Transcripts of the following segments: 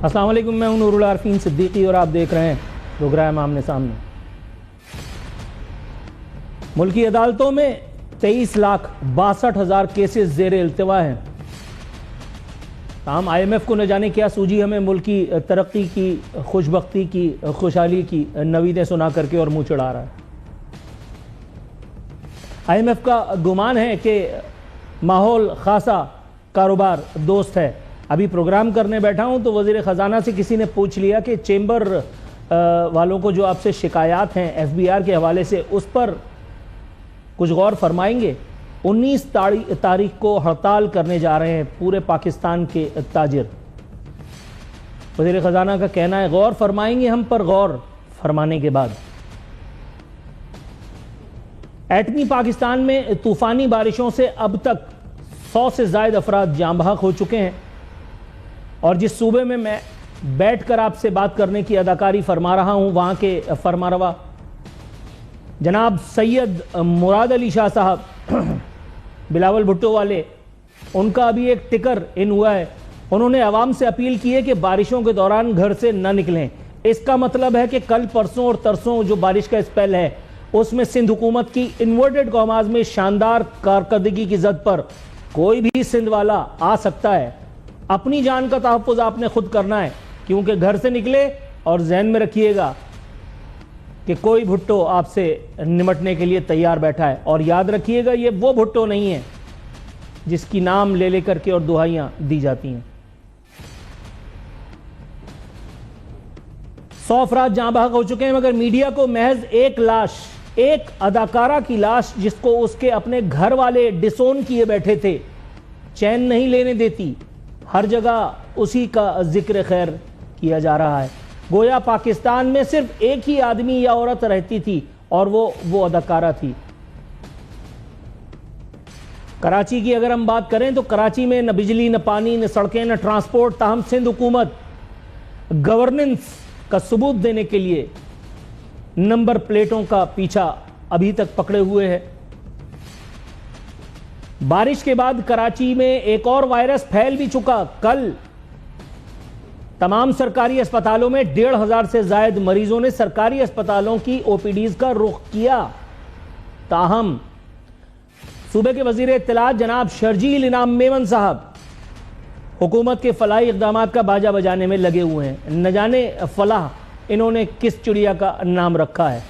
السلام علیکم، میں ہوں نور العارفین صدیقی اور آپ دیکھ رہے ہیں پروگرام آمنے سامنے۔ ملکی عدالتوں میں 23,62,000 کیسز زیر التوا ہیں۔ تاہم آئی ایم ایف کو نہ جانے کیا سوجی ہمیں ملکی ترقی کی، خوشبختی کی، خوشحالی کی نویدیں سنا کر کے اور منہ چڑھا رہا ہے۔ آئی ایم ایف کا گمان ہے کہ ماحول خاصا کاروبار دوست ہے۔ ابھی پروگرام کرنے بیٹھا ہوں تو وزیر خزانہ سے کسی نے پوچھ لیا کہ چیمبر والوں کو جو آپ سے شکایات ہیں ایف بی آر کے حوالے سے، اس پر کچھ غور فرمائیں گے؟ 19 تاریخ کو ہڑتال کرنے جا رہے ہیں پورے پاکستان کے تاجر۔ وزیر خزانہ کا کہنا ہے غور فرمائیں گے ہم پر، غور فرمانے کے بعد۔ ایٹمی پاکستان میں طوفانی بارشوں سے اب تک 100 سے زائد افراد جاں بحق ہو چکے ہیں، اور جس صوبے میں میں بیٹھ کر آپ سے بات کرنے کی اداکاری فرما رہا ہوں، وہاں کے فرمانروا جناب سید مراد علی شاہ صاحب بلاول بھٹو والے، ان کا ابھی ایک ٹکر ان ہوا ہے۔ انہوں نے عوام سے اپیل کی ہے کہ بارشوں کے دوران گھر سے نہ نکلیں۔ اس کا مطلب ہے کہ کل پرسوں اور ترسوں جو بارش کا اسپیل ہے، اس میں سندھ حکومت کی انورٹڈ قوماز میں شاندار کارکردگی کی زد پر کوئی بھی سندھ والا آ سکتا ہے۔ اپنی جان کا تحفظ آپ نے خود کرنا ہے، کیونکہ گھر سے نکلے اور ذہن میں رکھیے گا کہ کوئی بھٹو آپ سے نمٹنے کے لیے تیار بیٹھا ہے، اور یاد رکھیے گا یہ وہ بھٹو نہیں ہے جس کی نام لے کر کے اور دہائیاں دی جاتی ہیں۔ 100 افراد جاں بحق ہو چکے ہیں، مگر میڈیا کو محض ایک لاش، ایک اداکارہ کی لاش جس کو اس کے اپنے گھر والے ڈسون کیے بیٹھے تھے، چین نہیں لینے دیتی۔ ہر جگہ اسی کا ذکر خیر کیا جا رہا ہے، گویا پاکستان میں صرف ایک ہی آدمی یا عورت رہتی تھی، اور وہ اداکارہ تھی۔ کراچی کی اگر ہم بات کریں تو کراچی میں نہ بجلی، نہ پانی، نہ سڑکیں، نہ ٹرانسپورٹ، تاہم سندھ حکومت گورننس کا ثبوت دینے کے لیے نمبر پلیٹوں کا پیچھا ابھی تک پکڑے ہوئے ہے۔ بارش کے بعد کراچی میں ایک اور وائرس پھیل بھی چکا۔ کل تمام سرکاری اسپتالوں میں 1,500 سے زائد مریضوں نے سرکاری اسپتالوں کی او پی ڈیز کا رخ کیا۔ تاہم صوبے کے وزیر اطلاعات جناب شرجیل انعام میمن صاحب حکومت کے فلاحی اقدامات کا باجا بجانے میں لگے ہوئے ہیں۔ نہ جانے فلاح انہوں نے کس چڑیا کا نام رکھا ہے۔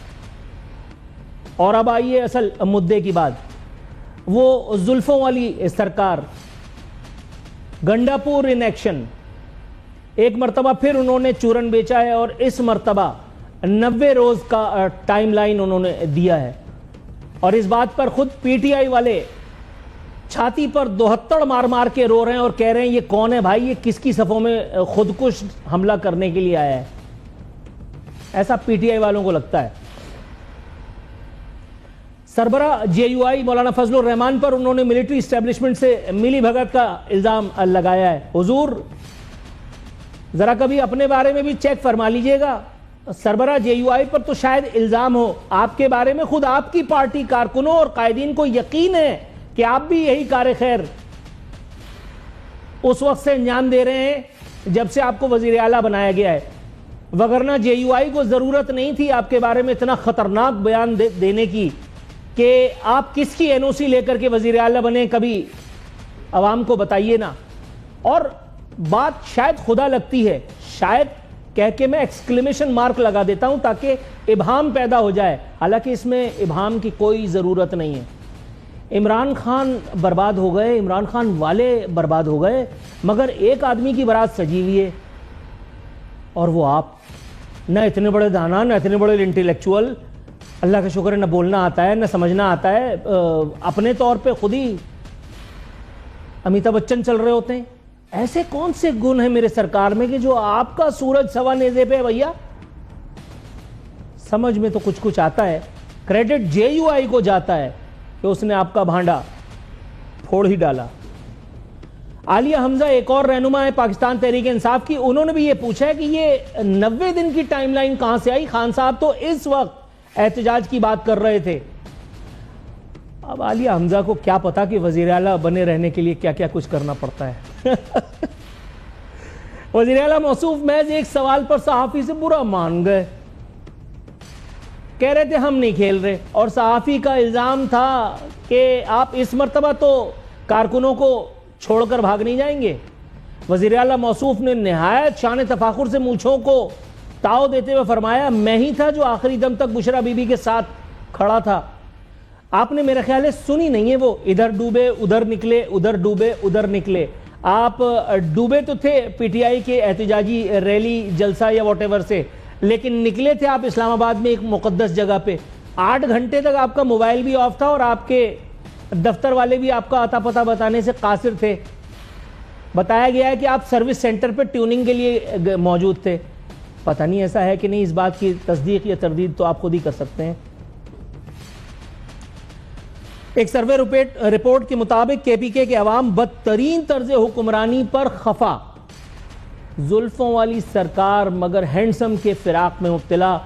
اور اب آئیے اصل مدعے کی بات۔ وہ زلفوں والی سرکار، گنڈا پور ان ایکشن، ایک مرتبہ پھر انہوں نے چورن بیچا ہے، اور اس مرتبہ 90 روز کا ٹائم لائن انہوں نے دیا ہے، اور اس بات پر خود پی ٹی آئی والے چھاتی پر 72 مار مار کے رو رہے ہیں اور کہہ رہے ہیں یہ کون ہے بھائی، یہ کس کی صفوں میں خودکش حملہ کرنے کے لیے آیا ہے۔ ایسا پی ٹی آئی والوں کو لگتا ہے۔ سربراہ جے یو آئی مولانا فضل الرحمان پر انہوں نے ملٹری اسٹیبلشمنٹ سے ملی بھگت کا الزام لگایا ہے۔ حضور ذرا کبھی اپنے بارے میں بھی چیک فرما لیجئے گا۔ سربراہ جے یو آئی پر تو شاید الزام ہو، آپ کے بارے میں خود آپ کی پارٹی کارکنوں اور قائدین کو یقین ہے کہ آپ بھی یہی کار خیر اس وقت سے انجام دے رہے ہیں جب سے آپ کو وزیر اعلیٰ بنایا گیا ہے، وگرنہ جے یو آئی کو ضرورت نہیں تھی آپ کے بارے میں اتنا خطرناک بیان دینے کی کہ آپ کس کی این او سی لے کر کے وزیر اعلیٰ بنے، کبھی عوام کو بتائیے نا۔ اور بات شاید خدا لگتی ہے، شاید کہہ کے میں ایکسکلیمیشن مارک لگا دیتا ہوں تاکہ ابہام پیدا ہو جائے، حالانکہ اس میں ابہام کی کوئی ضرورت نہیں ہے۔ عمران خان برباد ہو گئے، عمران خان والے برباد ہو گئے، مگر ایک آدمی کی برات سجی ہوئی ہے، اور وہ آپ۔ نہ اتنے بڑے دانا، نہ اتنے بڑے انٹیلیکچوئل، اللہ کا شکر ہے، نہ بولنا آتا ہے، نہ سمجھنا آتا ہے، اپنے طور پہ خود ہی امیتابھ بچن چل رہے ہوتے ہیں۔ ایسے کون سے گن ہیں میرے سرکار میں کہ جو آپ کا سورج سوا نیزے پہ ہے بھیا؟ سمجھ میں تو کچھ آتا ہے۔ کریڈٹ جے یو آئی کو جاتا ہے کہ اس نے آپ کا بھانڈا پھوڑ ہی ڈالا۔ عالیہ حمزہ ایک اور رہنما ہے پاکستان تحریک انصاف کی، انہوں نے بھی یہ پوچھا ہے کہ یہ 90 دن کی ٹائم لائن کہاں سے آئی؟ خان صاحب تو اس وقت احتجاج کی بات کر رہے تھے۔ اب عالیہ حمزہ کو کیا پتا کہ وزیر اعلیٰ بنے رہنے کے لیے کیا کیا کچھ کرنا پڑتا ہے۔ وزیر اعلیٰ موصوف محض ایک سوال پر صحافی سے برا مان گئے، کہہ رہے تھے ہم نہیں کھیل رہے، اور صحافی کا الزام تھا کہ آپ اس مرتبہ تو کارکنوں کو چھوڑ کر بھاگ نہیں جائیں گے۔ وزیر اعلیٰ موصوف نے نہایت شان تفاخر سے مونچھوں کو تاؤ دیتے ہوئے فرمایا میں ہی تھا جو آخری دم تک بشرا بی بی کے ساتھ کھڑا تھا۔ آپ نے میرا خیال ہے سنی نہیں ہے، وہ ادھر ڈوبے ادھر نکلے، ادھر ڈوبے ادھر نکلے۔ آپ ڈوبے تو تھے پی ٹی آئی کے احتجاجی ریلی جلسہ یا واٹ ایور سے، لیکن نکلے تھے آپ اسلام آباد میں ایک مقدس جگہ پہ۔ 8 گھنٹے تک آپ کا موبائل بھی آف تھا اور آپ کے دفتر والے بھی آپ کا آتا پتہ بتانے سے قاصر تھے۔ بتایا گیا ہے کہ آپ سروس سینٹر پہ ٹیوننگ کے لیے موجود تھے۔ پتہ نہیں ایسا ہے کہ نہیں، اس بات کی تصدیق یا تردید تو آپ خود ہی کر سکتے ہیں۔ ایک سروے رپورٹ کے مطابق کے پی کے عوام بدترین طرز حکمرانی پر خفا، زلفوں والی سرکار مگر ہینڈسم کے فراق میں مبتلا،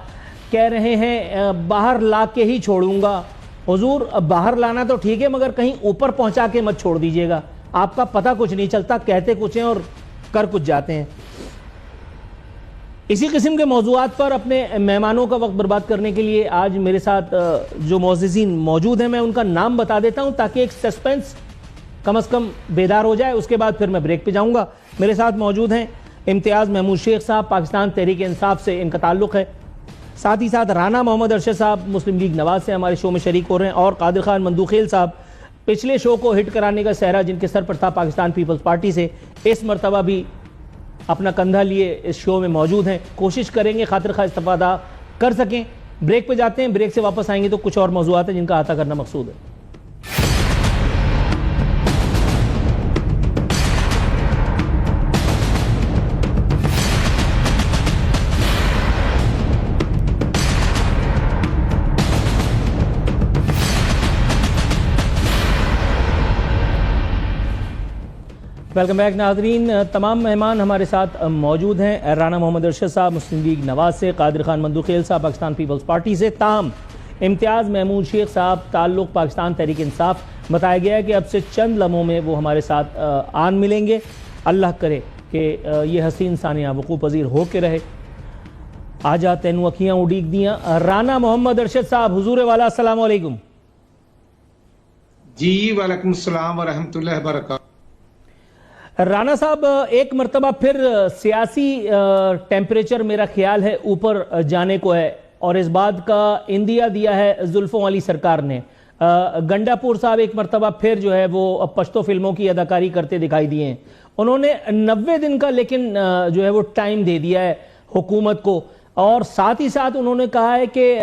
کہہ رہے ہیں باہر لا کے ہی چھوڑوں گا۔ حضور باہر لانا تو ٹھیک ہے مگر کہیں اوپر پہنچا کے مت چھوڑ دیجیے گا، آپ کا پتہ کچھ نہیں چلتا، کہتے کچھ ہیں اور کر کچھ جاتے ہیں۔ اسی قسم کے موضوعات پر اپنے مہمانوں کا وقت برباد کرنے کے لیے آج میرے ساتھ جو معززین موجود ہیں میں ان کا نام بتا دیتا ہوں تاکہ ایک سسپینس کم از کم بیدار ہو جائے، اس کے بعد پھر میں بریک پہ جاؤں گا۔ میرے ساتھ موجود ہیں امتیاز محمود شیخ صاحب، پاکستان تحریک انصاف سے ان کا تعلق ہے، ساتھ ہی ساتھ رانا محمد ارشد صاحب مسلم لیگ نواز سے ہمارے شو میں شریک ہو رہے ہیں، اور قادر خان مندوخیل صاحب پچھلے شو کو ہٹ کرانے کا سہرا جن کے سر پر تھا پاکستان پیپلز پارٹی سے، اس مرتبہ بھی اپنا کندھا لیے اس شو میں موجود ہیں۔ کوشش کریں گے خاطر خواہ استفادہ کر سکیں۔ بریک پہ جاتے ہیں، بریک سے واپس آئیں گے تو کچھ اور موضوعات ہیں جن کا احاطہ کرنا مقصود ہے۔ ویلکم بیک ناظرین، تمام مہمان ہمارے ساتھ موجود ہیں، رانا محمد ارشد صاحب مسلم لیگ نواز سے، قادر خان مندوخیل صاحب پاکستان پیپلز پارٹی سے، تاہم امتیاز محمود شیخ صاحب تعلق پاکستان تحریک انصاف، بتایا گیا ہے کہ اب سے چند لمحوں میں وہ ہمارے ساتھ آن ملیں گے۔ اللہ کرے کہ یہ حسین ثانیہ وقوع پذیر ہو کے رہے۔ آجا تینوں اکھیاں اڈیگ دیاں۔ رانا محمد ارشد صاحب، حضور والا السلام علیکم۔ جی وعلیکم السلام ورحمۃ اللہ وبرکاتہ۔ رانا صاحب ایک مرتبہ پھر سیاسی ٹیمپریچر میرا خیال ہے اوپر جانے کو ہے، اور اس بات کا اندیا دیا ہے زلفوں والی سرکار نے۔ گنڈا پور صاحب ایک مرتبہ پھر جو ہے وہ پشتو فلموں کی اداکاری کرتے دکھائی دیے ہیں۔ انہوں نے 90 دن کا لیکن جو ہے وہ ٹائم دے دیا ہے حکومت کو، اور ساتھ ہی ساتھ انہوں نے کہا ہے کہ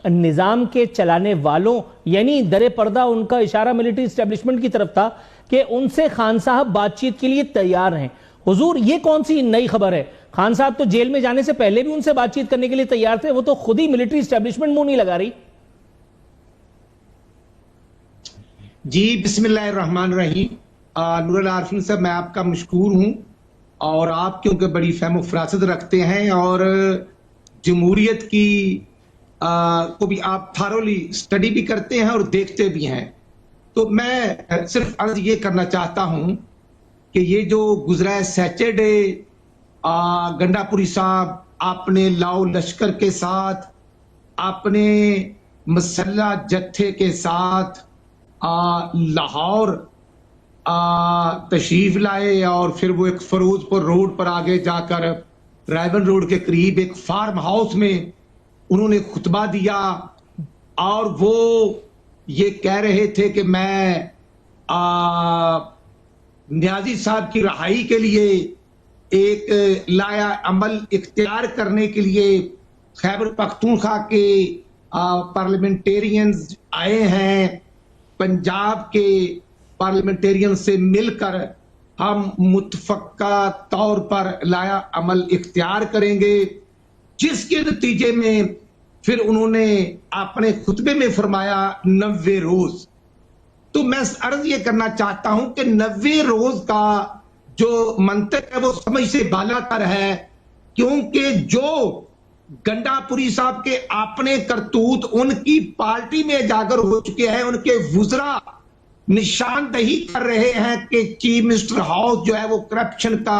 نظام کے چلانے والوں یعنی در پردہ ان کا اشارہ ملٹری اسٹیبلشمنٹ کی طرف تھا کہ ان سے خان صاحب بات چیت کے لیے تیار ہیں۔ حضور یہ کون سی نئی خبر ہے؟ خان صاحب تو جیل میں جانے سے پہلے بھی ان سے بات چیت کرنے کے لیے تیار تھے، وہ تو خود ہی ملٹری اسٹیبلشمنٹ منہ نہیں لگا رہی۔ جی بسم اللہ الرحمن الرحیم۔ نور العارفین صاحب میں آپ کا مشکور ہوں، اور آپ کیونکہ بڑی فہم و فراست رکھتے ہیں اور جمہوریت کی کو بھی آپ تھارولی سٹڈی بھی کرتے ہیں اور دیکھتے بھی ہیں، تو میں صرف عرض یہ کرنا چاہتا ہوں کہ یہ جو گزرا ہے سیٹرڈے گنڈا پوری صاحب اپنے لاؤ لشکر کے ساتھ، اپنے مسلح جتھے کے ساتھ لاہور تشریف لائے، اور پھر وہ ایک فروز پور روڈ پر آگے جا کر رائبن روڈ کے قریب ایک فارم ہاؤس میں انہوں نے خطبہ دیا، اور وہ یہ کہہ رہے تھے کہ میں نیازی صاحب کی رہائی کے لیے ایک لایا عمل اختیار کرنے کے لیے خیبر پختونخوا کے پارلیمنٹیرینز آئے ہیں، پنجاب کے پارلیمنٹیرین سے مل کر ہم متفقہ طور پر لایا عمل اختیار کریں گے، جس کے نتیجے میں پھر انہوں نے اپنے خطبے میں فرمایا 90 روز۔ تو میں عرض یہ کرنا چاہتا ہوں کہ 90 روز کا جو منطق ہے وہ سمجھ سے بالا تر ہے، کیونکہ جو گنڈا پوری صاحب کے اپنے کرتوت ان کی پارٹی میں اجاگر ہو چکے ہیں، ان کے وزراء نشاندہی کر رہے ہیں کہ چیف منسٹر ہاؤس جو ہے وہ کرپشن کا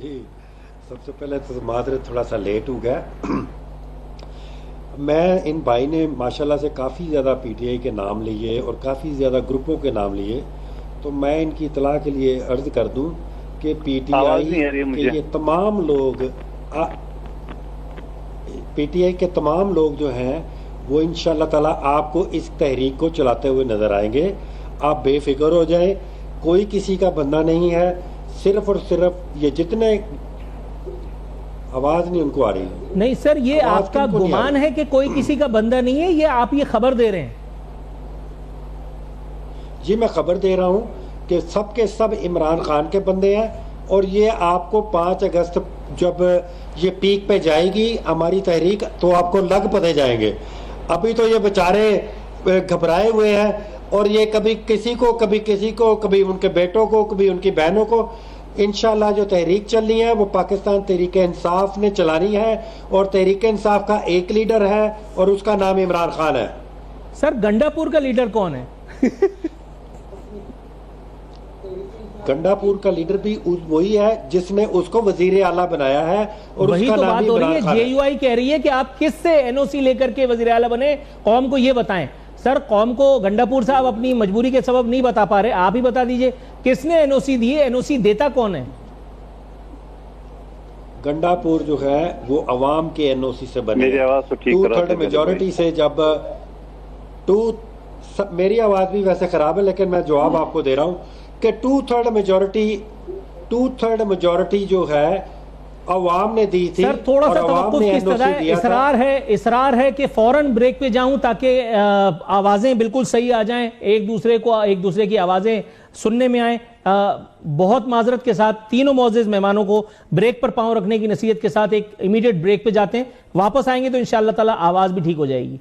جی سب سے پہلے تو معذرت تھوڑا سا لیٹ ہو گیا. میں ان بھائی نے ماشاءاللہ سے کافی زیادہ پی ٹی آئی کے نام لیے اور کافی زیادہ گروپوں کے نام لیے, تو میں ان کی اطلاع کے لیے عرض کر دوں کہ پی ٹی آئی کے یہ تمام لوگ, پی ٹی آئی کے تمام لوگ جو ہیں وہ انشاءاللہ تعالیٰ آپ کو اس تحریک کو چلاتے ہوئے نظر آئیں گے. آپ بے فکر ہو جائیں, کوئی کسی کا بندہ نہیں ہے, صرف اور صرف یہ جتنے آواز نہیں ان کو آ رہی ہے. نہیں سر, یہ آپ کا گمان ہے کہ کوئی کسی کا بندہ نہیں ہے, یہ آپ یہ خبر دے رہے ہیں؟ جی میں خبر دے رہا ہوں کہ سب کے سب عمران خان کے بندے ہیں, اور یہ آپ کو 5 اگست جب یہ پیک پہ جائے گی ہماری تحریک تو آپ کو لگ پتے جائیں گے. ابھی تو یہ بیچارے گھبرائے ہوئے ہیں, اور یہ کبھی کسی کو کبھی ان کے بیٹوں کو, کبھی ان کی بہنوں کو. انشاءاللہ جو تحریک چلنی ہے وہ پاکستان تحریک انصاف نے چلانی ہے, اور تحریک انصاف کا ایک لیڈر ہے اور اس کا نام عمران خان ہے. سر گنڈا پور کا لیڈر کون ہے؟ گنڈا پور کا لیڈر بھی وہی ہے جس نے اس کو وزیر اعلیٰ بنایا ہے, اور وہی تو بات ہو رہی ہے. جے یو آئی کہہ رہی ہے کہ آپ کس سے این او سی لے کر کے وزیر اعلیٰ بنے, قوم کو یہ بتائیں. سر قوم کو گنڈا پور صاحب اپنی مجبوری کے سبب نہیں بتا پا رہے, آپ ہی بتا دیجئے کس نے این او سی دی ہے, این او سی دیتا کون ہے؟ گنڈا پور جو ہے وہ عوام کے این او سی سے بنے, 2/3 میجورٹی سے. جب میری آواز بھی ویسے خراب ہے لیکن میں جواب آپ کو دے رہا ہوں کہ 2/3 میجورٹی جو ہے عوام نے دی تھی. سر تھوڑا سا توقف کی استدعا ہے, اصرار ہے کہ فوراً بریک پہ جاؤں تاکہ آوازیں بالکل صحیح آ جائیں, ایک دوسرے کی آوازیں سننے میں آئیں. بہت معذرت کے ساتھ تینوں معزز مہمانوں کو بریک پر پاؤں رکھنے کی نصیحت کے ساتھ ایک امیڈیٹ بریک پہ جاتے ہیں. واپس آئیں گے تو انشاءاللہ تعالی آواز بھی ٹھیک ہو جائے گی.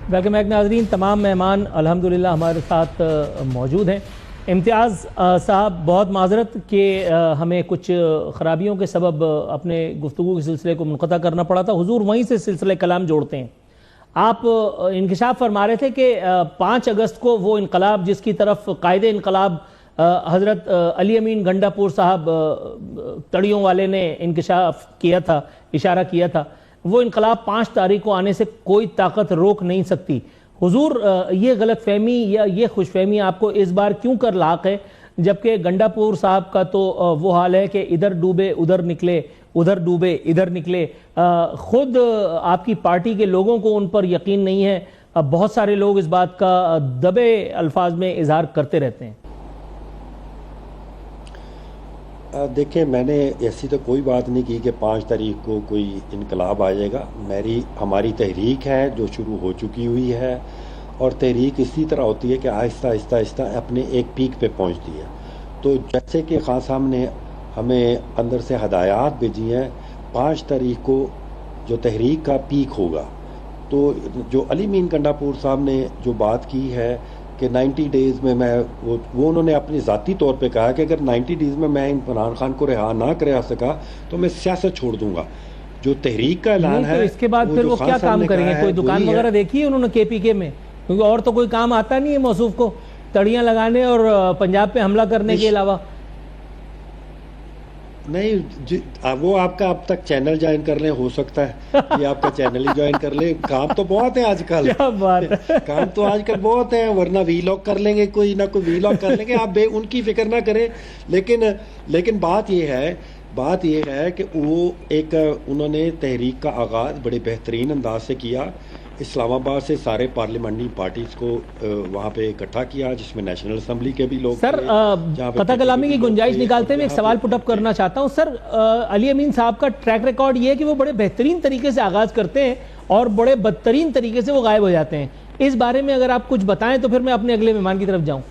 ویلکم بیک ناظرین. تمام مہمان الحمدللہ ہمارے ساتھ موجود ہیں. امتیاز صاحب بہت معذرت کہ ہمیں کچھ خرابیوں کے سبب اپنے گفتگو کے سلسلے کو منقطع کرنا پڑا تھا. حضور وہیں سے سلسلہ کلام جوڑتے ہیں. آپ انکشاف فرما رہے تھے کہ 5 اگست کو وہ انقلاب جس کی طرف قائد انقلاب حضرت علی امین گنڈا پور صاحب تڑیوں والے نے انکشاف کیا تھا, اشارہ کیا تھا, وہ انقلاب 5 تاریخ کو آنے سے کوئی طاقت روک نہیں سکتی. حضور یہ غلط فہمی یا یہ خوش فہمی آپ کو اس بار کیوں کر لاحق ہے, جبکہ گنڈا پور صاحب کا تو وہ حال ہے کہ ادھر ڈوبے ادھر نکلے, ادھر ڈوبے ادھر نکلے. خود آپ کی پارٹی کے لوگوں کو ان پر یقین نہیں ہے. بہت سارے لوگ اس بات کا دبے الفاظ میں اظہار کرتے رہتے ہیں. دیکھیں میں نے ایسی تو کوئی بات نہیں کی کہ 5 تاریخ کو کوئی انقلاب آ جائے گا. ہماری تحریک ہے جو شروع ہو چکی ہوئی ہے, اور تحریک اسی طرح ہوتی ہے کہ آہستہ آہستہ اپنے ایک پیک پہ پہنچتی ہے. تو جیسے کہ خان صاحب نے ہمیں اندر سے ہدایات بھیجی ہیں, 5 تاریخ کو جو تحریک کا پیک ہوگا, تو جو علی امین گنڈا پور صاحب نے جو بات کی ہے کہ 90 ڈیز میں وہ انہوں نے اپنی ذاتی طور پہ کہا کہ اگر 90 ڈیز میں عمران خان کو رہا نہ کرا سکا تو میں سیاست چھوڑ دوں گا. جو تحریک کا اعلان ہے اس کے بعد پھر وہ کیا کام کریں گے؟ کوئی دکان وغیرہ دیکھی ہے انہوں نے کے پی کے میں؟ کیونکہ اور تو کوئی کام آتا نہیں ہے موصوف کو تڑیاں لگانے اور پنجاب پہ حملہ کرنے کے علاوہ. نہیں وہ آپ کا اب تک چینل جوائن کر لیں, ہو سکتا ہے یہ آپ کا چینل ہی جوائن کر لیں. کام تو بہت ہے آج کل, کام تو آج کل بہت ہے, ورنہ وی لاگ کر لیں گے, کوئی نہ کوئی وی لاگ کر لیں گے. آپ ان کی فکر نہ کریں. لیکن بات یہ ہے کہ وہ انہوں نے تحریک کا آغاز بڑے بہترین انداز سے کیا. اسلام آباد سے سارے پارلیمنٹری پارٹیز کو وہاں پہ اکٹھا کیا, جس میں نیشنل اسمبلی کے بھی لوگ. سر قطع کلامی کی گنجائش نکالتے ہوئے ایک سوال پٹ اپ کرنا چاہتا ہوں. سر علی امین صاحب کا ٹریک ریکارڈ یہ ہے کہ وہ بڑے بہترین طریقے سے آغاز کرتے ہیں اور بڑے بدترین طریقے سے وہ غائب ہو جاتے ہیں. اس بارے میں اگر آپ کچھ بتائیں تو پھر میں اپنے اگلے مہمان کی طرف جاؤں.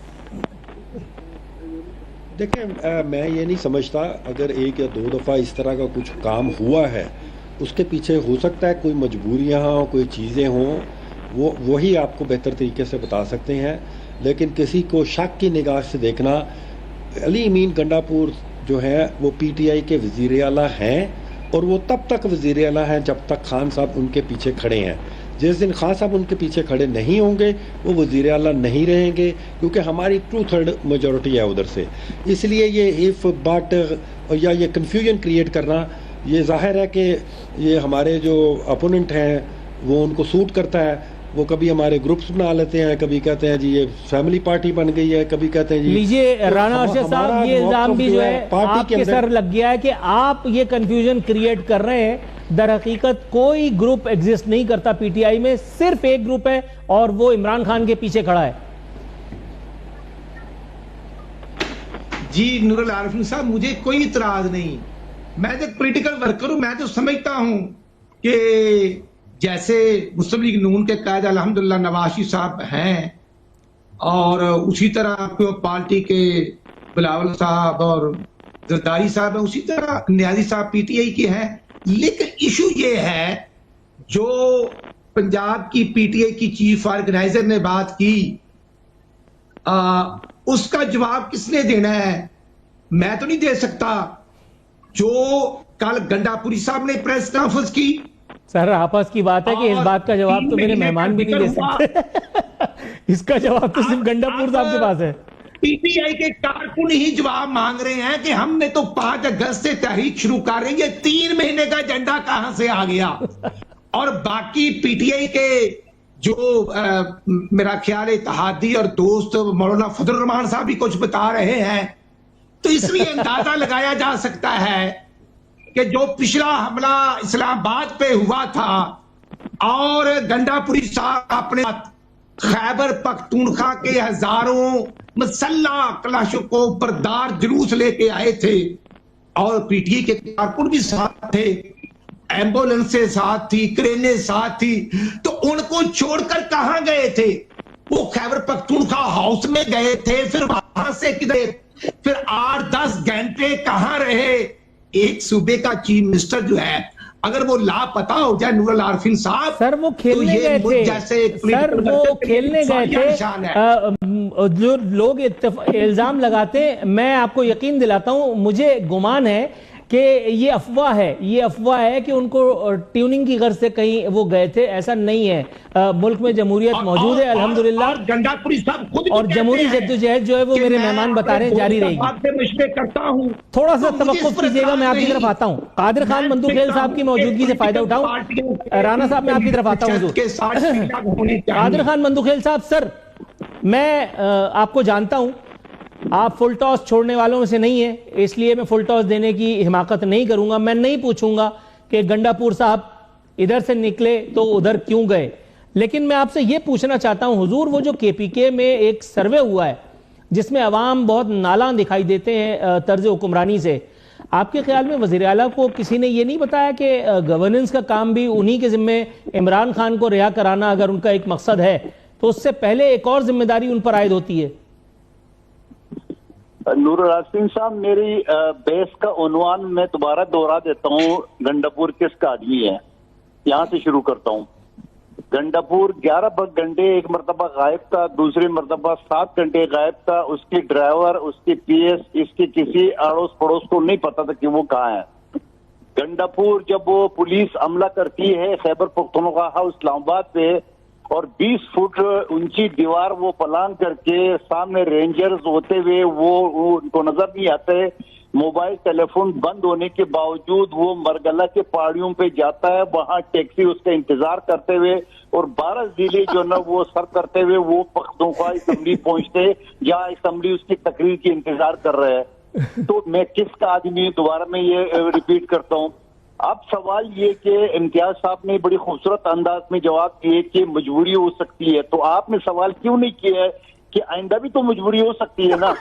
دیکھیں میں یہ نہیں سمجھتا اگر 1 یا 2 دفعہ اس طرح کا کچھ کام ہوا ہے, اس کے پیچھے ہو سکتا ہے کوئی مجبوریاں ہوں, کوئی چیزیں ہوں, وہی آپ کو بہتر طریقے سے بتا سکتے ہیں. لیکن کسی کو شک کی نگاہ سے دیکھنا، علی امین گنڈاپور جو ہے وہ پی ٹی آئی کے وزیر اعلیٰ ہیں، اور وہ تب تک وزیر اعلیٰ ہیں جب تک خان صاحب ان کے پیچھے کھڑے ہیں. جس دن خان صاحب ان کے پیچھے کھڑے نہیں ہوں گے وہ وزیر اعلیٰ نہیں رہیں گے، کیونکہ ہماری 2/3 میجورٹی ہے ادھر سے. اس لیے یہ اف بٹ یا یہ کنفیوژن کریٹ کرنا، یہ ظاہر ہے کہ یہ ہمارے جو اپوننٹ ہیں وہ ان کو سوٹ کرتا ہے. وہ کبھی ہمارے گروپس بنا لیتے ہیں، کبھی کہتے ہیں جی یہ فیملی پارٹی بن گئی ہے، کبھی کہتے ہیں جی. لیجیے رانا ارشد صاحب، یہ الزام بھی جو ہے آپ کے سر لگ گیا ہے کہ آپ یہ کنفیوژن کریٹ کر رہے ہیں. در حقیقت کوئی گروپ ایگزسٹ نہیں کرتا پی ٹی آئی میں، صرف ایک گروپ ہے اور وہ عمران خان کے پیچھے کھڑا ہے. جی نور العارفین صاحب، مجھے کوئی اعتراض نہیں. میں تو پولیٹیکل ورکر ہوں. میں تو سمجھتا ہوں کہ جیسے مسلم لیگ نون کے قائد الحمدللہ نواز شریف صاحب ہیں، اور اسی طرح پارٹی کے بلاول صاحب اور زرداری صاحب ہیں، اسی طرح نیازی صاحب پی ٹی آئی کے ہیں. لیکن ایشو یہ ہے، جو پنجاب کی پی ٹی آئی کی چیف آرگنائزر نے بات کی، اس کا جواب کس نے دینا ہے؟ میں تو نہیں دے سکتا. جو کل گنڈاپوری صاحب نے پریس کانفرنس کی، سر آپس کی بات ہے کہ اس بات کا جواب تو میرے مہمان بھی نہیں دے سکتے. اس کا جواب تو صرف گنڈاپور صاحب کے پاس ہے. پی ٹی آئی کے کارکن ہی جواب مانگ رہے ہیں کہ ہم نے تو 5 اگست سے تحریک شروع کر رہی ہے، 3 مہینے کا ایجنڈا کہاں سے آ گیا؟ اور باقی پی ٹی آئی کے جو میرا خیال اتحادی اور دوست مولانا فضل الرحمان صاحب بھی کچھ بتا رہے ہیں. تو اس لیے اندازہ لگایا جا سکتا ہے کہ جو پچھلا حملہ اسلام آباد پہ ہوا تھا اور گنڈاپوری صاحب اپنے خیبر پختونخوا کے ہزاروں مسلح کلاشنکوف بردار جلوس لے کے آئے تھے، اور پی ٹی آئی کے کارکن بھی ساتھ تھے، ایمبولینسیں ساتھ تھی، کرینے ساتھ تھی. تو ان کو چھوڑ کر کہاں گئے تھے؟ وہ خیبر پختونخوا ہاؤس میں گئے تھے، پھر وہاں سے کدھر، پھر 8-10 گھنٹے کہاں رہے؟ ایک صوبے کا چیف منسٹر جو ہے اگر وہ لاپتہ ہو جائے نور العارفین صاحب، سر وہ کھیلنے گئے تھے، سر وہ کھیلنے گئے تھے. جو لوگ الزام لگاتے ہیں، میں آپ کو یقین دلاتا ہوں، مجھے گمان ہے کہ یہ افواہ ہے، یہ افواہ ہے کہ ان کو ٹیوننگ کی غرض سے کہیں وہ گئے تھے. ایسا نہیں ہے. ملک میں جمہوریت موجود ہے الحمدللہ، اور جمہوری جدوجہد جو ہے وہ میرے مہمان بتا رہے ہیں جاری رہے گی. تھوڑا سا توقف کیجیے گا، میں آپ کی طرف آتا ہوں. قادر خان مندوخیل صاحب کی موجودگی سے فائدہ اٹھاؤں. رانا صاحب میں آپ کی طرف آتا ہوں. قادر خان مندوخیل صاحب، سر میں آپ کو جانتا ہوں، آپ فل ٹاس چھوڑنے والوں میں سے نہیں ہیں، اس لیے میں فل ٹاس دینے کی حماقت نہیں کروں گا. میں نہیں پوچھوں گا کہ گنڈاپور صاحب ادھر سے نکلے تو ادھر کیوں گئے، لیکن میں آپ سے یہ پوچھنا چاہتا ہوں حضور، وہ جو کے پی کے میں ایک سروے ہوا ہے جس میں عوام بہت نالاں دکھائی دیتے ہیں طرز حکمرانی سے، آپ کے خیال میں وزیر اعلیٰ کو کسی نے یہ نہیں بتایا کہ گورننس کا کام بھی انہی کے ذمہ، عمران خان کو رہا کرانا اگر ان کا ایک مقصد ہے تو اس سے پہلے ایک اور ذمہ داری ان پر عائد ہوتی ہے؟ نور العارفین صاحب، میری بحث کا عنوان میں دوبارہ دوہرا دیتا ہوں، گنڈاپور کس کا آدمی ہے. یہاں سے شروع کرتا ہوں. گنڈاپور 11 گھنٹے ایک مرتبہ غائب تھا، دوسری مرتبہ 7 گھنٹے غائب تھا. اس کی ڈرائیور، اس کی پی ایس، اس کی کسی اڑوس پڑوس کو نہیں پتا تھا کہ وہ کہاں ہے. گنڈاپور جب وہ پولیس حملہ کرتی ہے خیبر پختونخوا ہاؤس اسلام آباد پہ، اور 20 فٹ اونچی دیوار وہ پلان کر کے سامنے رینجرز ہوتے ہوئے وہ ان کو نظر نہیں آتے، موبائل ٹیلی فون بند ہونے کے باوجود وہ مرگلہ کے پہاڑیوں پہ جاتا ہے، وہاں ٹیکسی اس کا انتظار کرتے ہوئے، اور 12 ضلع جو نا وہ سر کرتے ہوئے وہ پختونخوا اسمبلی پہنچتے، جہاں اسمبلی اس کی تقریر کی انتظار کر رہے ہیں. تو میں کس کا آدمی، دوبارہ میں یہ ریپیٹ کرتا ہوں. اب سوال یہ کہ امتیاز صاحب نے بڑی خوبصورت انداز میں جواب دیے کہ مجبوری ہو سکتی ہے، تو آپ نے سوال کیوں نہیں کیا ہے کہ آئندہ بھی تو مجبوری ہو سکتی ہے نا؟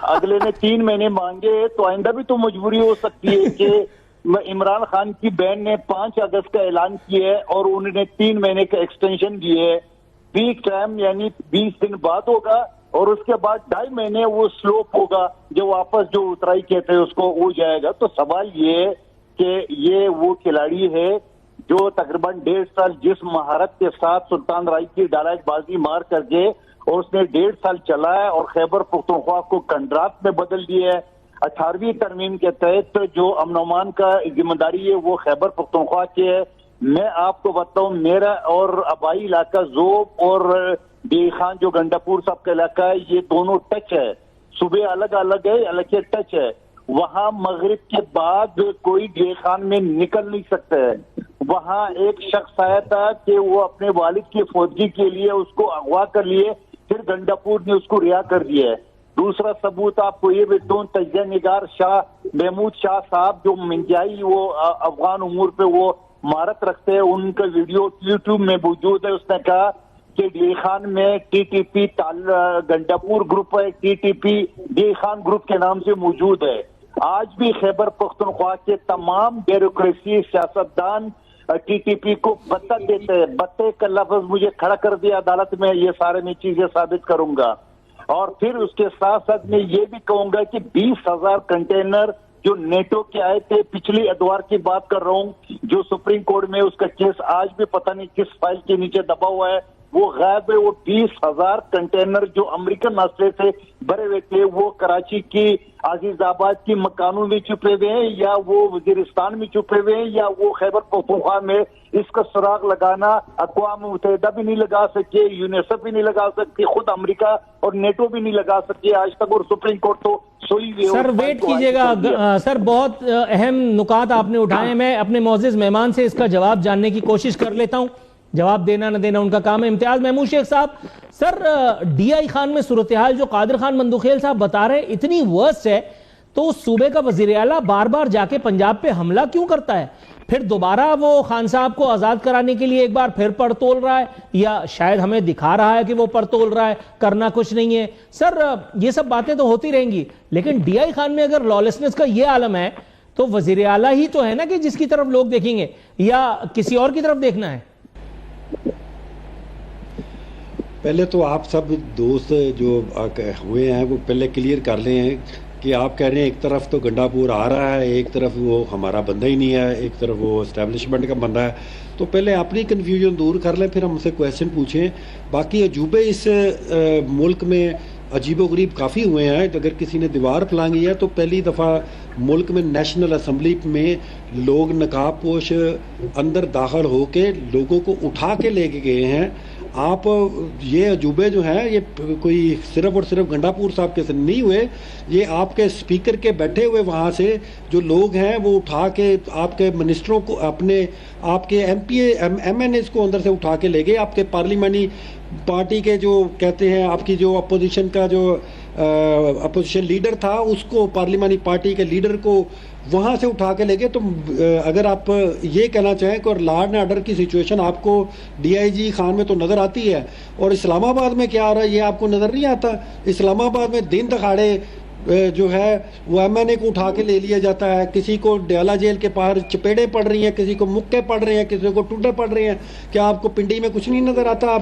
اگلے نے 3 مہینے مانگے تو آئندہ بھی تو مجبوری ہو سکتی ہے کہ عمران خان کی بہن نے 5 اگست کا اعلان کیا ہے اور انہوں نے 3 مہینے کا ایکسٹینشن دیے ہے. پیک ٹائم یعنی 20 دن بعد ہوگا، اور اس کے بعد 2.5 مہینے وہ سلوپ ہوگا، جو واپس جو اترائی کہتے ہیں اس کو ہو جائے گا. تو سوال یہ ہے کہ یہ وہ کھلاڑی ہے جو تقریباً 1.5 سال جس مہارت کے ساتھ سلطان رائی کی ڈالائچ بازی مار کر کے اور اس نے 1.5 سال چلا ہے اور خیبر پختونخوا کو کنڈرات میں بدل دیا ہے. 18ویں ترمیم کے تحت جو امن و امان کا ذمہ داری ہے وہ خیبر پختونخوا کی ہے. میں آپ کو بتاؤں میرا اور آبائی علاقہ زوب اور ڈی خان جو گنڈاپور صاحب کا علاقہ ہے یہ دونوں ٹچ ہے, صبح الگ الگ ہے حالانکہ ٹچ ہے. وہاں مغرب کے بعد کوئی ڈی خان میں نکل نہیں سکتا ہے. وہاں ایک شخص آیا تھا کہ وہ اپنے والد کی فوجی کے لیے اس کو اغوا کر لیے, پھر گنڈاپور نے اس کو رہا کر دیا ہے. دوسرا ثبوت آپ کو یہ بھی دوں, تجزیہ نگار شاہ محمود شاہ صاحب جو منجائی وہ افغان امور پہ وہ مہارت رکھتے ہیں, ان کا ویڈیو یوٹیوب میں موجود ہے. اس نے کہا کہ ڈی خان میں T T P Gandapur group ہے, T T P D Khan group کے نام سے موجود ہے. آج بھی خیبر پختونخوا کے تمام بیوروکریسی سیاستدان ٹی ٹی پی کو بتہ دیتے ہیں. بتے کا لفظ مجھے کھڑا کر دیا عدالت میں, یہ سارے میں چیزیں ثابت کروں گا. اور پھر اس کے ساتھ ساتھ میں یہ بھی کہوں گا کہ 20,000 کنٹینر جو نیٹو کے آئے تھے, پچھلی اتوار کی بات کر رہا ہوں, جو سپریم کورٹ میں اس کا کیس آج بھی پتہ نہیں کس فائل کے نیچے دبا ہوا ہے, وہ غائب ہے. وہ 20,000 کنٹینر جو امریکن مسئلے سے بھرے ہوئے تھے وہ کراچی کی عزیز آباد کی مکانوں میں چھپے ہوئے ہیں, یا وہ وزیرستان میں چھپے ہوئے ہیں, یا وہ خیبر پختونخوا میں. اس کا سراغ لگانا اقوام متحدہ بھی نہیں لگا سکے, یونیسیف بھی نہیں لگا سکتی, خود امریکہ اور نیٹو بھی نہیں لگا سکے آج تک, اور سپریم کورٹ تو سوئی ہوئی ہے. سر ویٹ کیجئے گا سر, بہت اہم نکات آپ نے اٹھائے. میں اپنے معزز مہمان سے اس کا جواب جاننے کی کوشش کر لیتا ہوں, جواب دینا نہ دینا ان کا کام ہے. امتیاز محمود شیخ صاحب, سر ڈی آئی خان میں صورتحال جو قادر خان مندوخیل صاحب بتا رہے اتنی ورسٹ ہے, تو اس صوبے کا وزیر اعلیٰ بار بار جا کے پنجاب پہ حملہ کیوں کرتا ہے؟ پھر دوبارہ وہ خان صاحب کو آزاد کرانے کے لیے ایک بار پھر پڑتول رہا ہے, یا شاید ہمیں دکھا رہا ہے کہ وہ پڑتول رہا ہے, کرنا کچھ نہیں ہے. سر یہ سب باتیں تو ہوتی رہیں گی, لیکن ڈی آئی خان میں اگر لالسنس کا یہ عالم ہے تو وزیر اعلیٰ ہی تو ہے نا کہ جس کی طرف لوگ دیکھیں گے, یا کسی اور کی طرف دیکھنا ہے؟ پہلے تو آپ سب دوست جو ہوئے ہیں وہ پہلے کلیئر کر لیں ہیں کہ آپ کہہ رہے ہیں ایک طرف تو گنڈاپور آ رہا ہے, ایک طرف وہ ہمارا بندہ ہی نہیں ہے, ایک طرف وہ اسٹیبلشمنٹ کا بندہ ہے. تو پہلے اپنی کنفیوژن دور کر لیں, پھر ہم سے کویسچن پوچھیں. باقی عجوبے اس ملک میں عجیب و غریب کافی ہوئے ہیں. اگر کسی نے دیوار پھلانگی ہے تو پہلی دفعہ ملک میں نیشنل اسمبلی میں لوگ نقاب پوش اندر داخل ہو کے لوگوں کو اٹھا کے لے کے گئے ہیں. آپ یہ عجوبے جو ہیں یہ کوئی صرف اور صرف گنڈاپور صاحب کے سے نہیں ہوئے, یہ آپ کے اسپیکر کے بیٹھے ہوئے وہاں سے جو لوگ ہیں وہ اٹھا کے آپ کے منسٹروں کو, اپنے آپ کے ایم این ایز کو اندر سے اٹھا کے لے گئے. آپ کے پارلیمانی پارٹی کے جو کہتے ہیں آپ کی جو اپوزیشن کا جو اپوزیشن لیڈر تھا اس کو, پارلیمانی پارٹی کے لیڈر کو وہاں سے اٹھا کے لے گئے. تو اگر آپ یہ کہنا چاہیں کہ اور لا اینڈ آرڈر کی سچویشن آپ کو ڈی آئی جی خان میں تو نظر آتی ہے, اور اسلام آباد میں کیا آ رہا ہے یہ آپ کو نظر نہیں آتا. اسلام آباد میں دن دکھاڑے جو ہے وہ ایم این اے کو اٹھا کے لے لیا جاتا ہے, کسی کو ڈیالہ جیل کے باہر چپیڑے پڑ رہی ہیں, کسی کو مکے پڑ رہے ہیں, کسی کو ٹوٹے پڑ رہے ہیں. کیا آپ کو پنڈی میں کچھ نہیں نظر آتا؟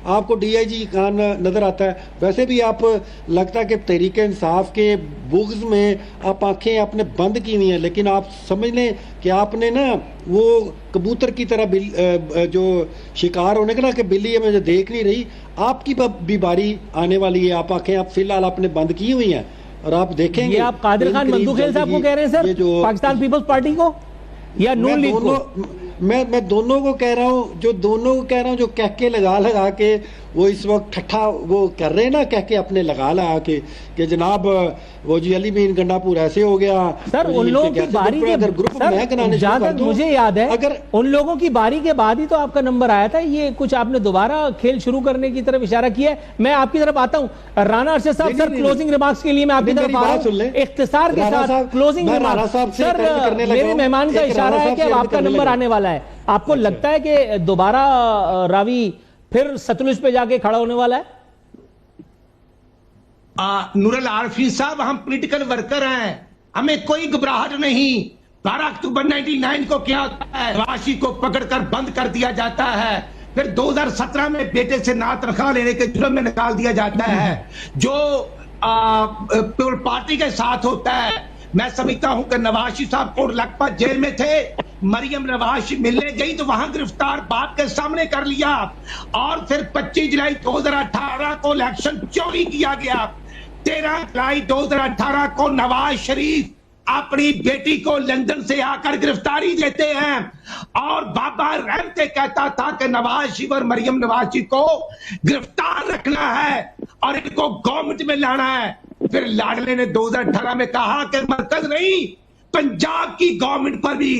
آپ کو ڈی آئی جی خان نظر آتا ہے. ویسے بھی آپ لگتا ہے کہ تحریک انصاف کے بغض میں آپ آنکھیں آپ نے بند کی ہوئی ہیں, لیکن آپ سمجھ لیں کہ آپ نے نا وہ کبوتر کی طرح جو شکار ہونے کا نا کہ بلی مجھے دیکھ نہیں رہی, آپ کی بھی باری آنے والی ہے. آپ آنکھیں آپ فی الحال آپ نے بند کی ہوئی ہیں, اور آپ دیکھیں گے. یہ آپ قادر خان مندوخیل صاحب کو کہہ رہے ہیں سر, پاکستان پیپلز پارٹی کو یا نون لیگ کو؟ میں دونوں کو کہہ رہا ہوں, جو کہہ کے لگا کے وہ اس وقت ٹھٹھا وہ کر رہے ہیں نا, کہہ کے اپنے لگا کے کہ جناب وہ جی علی مین گنڈاپور ایسے ہو گیا. سر ان لوگوں کی باری کے مجھے یاد ہے ان لوگوں کی باری کے بعد ہی تو آپ کا نمبر آیا تھا. یہ کچھ آپ نے دوبارہ کھیل شروع کرنے کی طرف اشارہ کیا ہے. میں آپ کی طرف آتا ہوں. رانا ارشد صاحب سر کلوزنگ ریمارکس کے لیے میں آپ کی طرف آ رہا ہوں اختصار کے ساتھ. کلوزنگ ریمارکس سر, میرے مہمان کا اشارہ ہے کہ اب آپ کا نمبر آنے والا ہے. آپ کو لگتا ہے کہ دوبارہ راوی پھر ستلج پہ جا کے کھڑا ہونے والا ہے؟ نور العارفین صاحب, ہم پولیٹیکل ورکر ہیں, ہمیں کوئی گھبراہٹ نہیں. 12 اکتوبر 1999 کو کیا ہوتا ہے, نواشی کو پکڑ کر بند کر دیا جاتا ہے, پھر 2017 میں بیٹے سے نا تنخواہ لینے کے جرم میں نکال دیا جاتا ہے. جو پارٹی کے ساتھ ہوتا ہے, میں سمجھتا ہوں کہ نواشی صاحب کو لکھپت جیل میں تھے, مریم نواز ملنے گئی تو وہاں گرفتار باپ کے سامنے کر لیا، اور پھر 25 جولائی 2018 کو الیکشن چوری کیا گیا۔ 13 جولائی 2018 کو نواز شریف اپنی بیٹی کو لندن سے آ کر گرفتاری دیتے ہیں، اور بابا رحمتے کہتا تھا کہ نواز شریف اور مریم نواز جی کو گرفتار رکھنا ہے اور ان کو گورنمنٹ میں لانا ہے۔ پھر لاڈلے نے 2018 میں کہا کہ مرکز نہیں، پنجاب کی گورنمنٹ پر بھی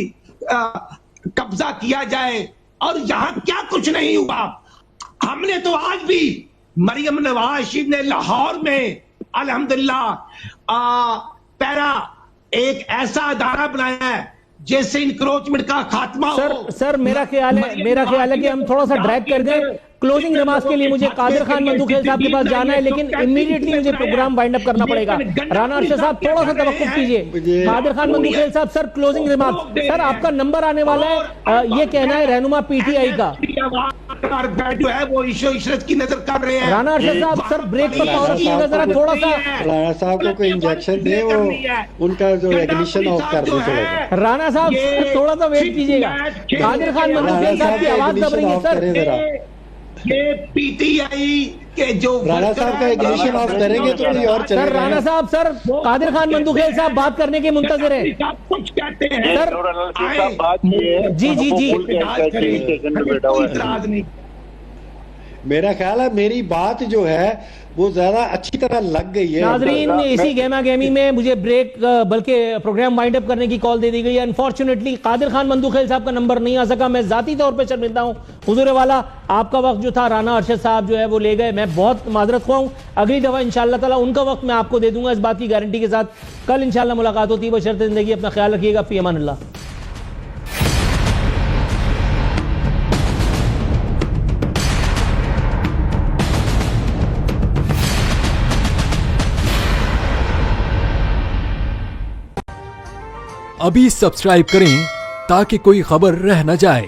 قبضہ کیا جائے، اور یہاں کیا کچھ نہیں ہوا۔ ہم نے تو آج بھی مریم نواز شریف نے لاہور میں الحمدللہ پیرا ایک ایسا ادارہ بنایا ہے جیسے انکروچمنٹ کا خاتمہ ہو۔ سر میرا خیال ہے کہ ہم تھوڑا سا ڈریگ کر دیں۔ کلوزنگ ریمارکس کے لیے مجھے قادر خان مندوخیل صاحب کے پاس جانا ہے، لیکن امیڈیٹلی مجھے پروگرام وائنڈ اپ کرنا پڑے گا۔ رانا ارشد صاحب تھوڑا سا توقف کیجئے۔ قادر خان مندوخیل صاحب، سر کلوزنگ ریمارکس۔ سر آپ کا نمبر آنے والا ہے، یہ کہنا ہے رہنما پی ٹی آئی کا جو ہے وہ عشرت کی نظر کر رہے ہیں۔ رانا ارشد صاحب سر بریک پر پاور رکھیے گا ذرا تھوڑا سا۔ رانا صاحب کو کوئی انجیکشن دے، وہ ان کا جو ایگنیشن آف کر دے تھوڑا سا۔ رانا صاحب تھوڑا سا ویٹ کیجئے گا، قادر خان مندوخیل صاحب کی آواز دب رہی ہے سر۔ یہ پی ٹی آئی کے جو رانا صاحب کا ایگنیشن آف کریں گے تو کوئی اور چلے سر رانا صاحب، سر قادر خان مندوخیل صاحب بات کرنے کے منتظر ہیں۔ کچھ کہتے ہیں سر جی جی جی میرا خیال ہے میری بات جو ہے وہ زیادہ اچھی طرح لگ گئی ہے۔ ناظرین اسی گہما گہمی میں مجھے بریک بلکہ پروگرام وائنڈ اپ کرنے کی کال دے دی گئی ہے۔ انفارچونیٹلی قادر خان مندوخیل صاحب کا نمبر نہیں آ سکا، میں ذاتی طور پہ شرمندہ ہوں۔ حضور والا آپ کا وقت جو تھا رانا ارشد صاحب جو ہے وہ لے گئے، میں بہت معذرت خواہ ہوں۔ اگلی دفعہ انشاءاللہ تعالیٰ ان کا وقت میں آپ کو دے دوں گا، اس بات کی گارنٹی کے ساتھ۔ کل انشاءاللہ ملاقات ہوتی ہے، بشرط زندگی۔ اپنا خیال رکھیے گا، فی امان اللہ۔ ابھی سبسکرائب کریں تاکہ کوئی خبر رہ نہ جائے۔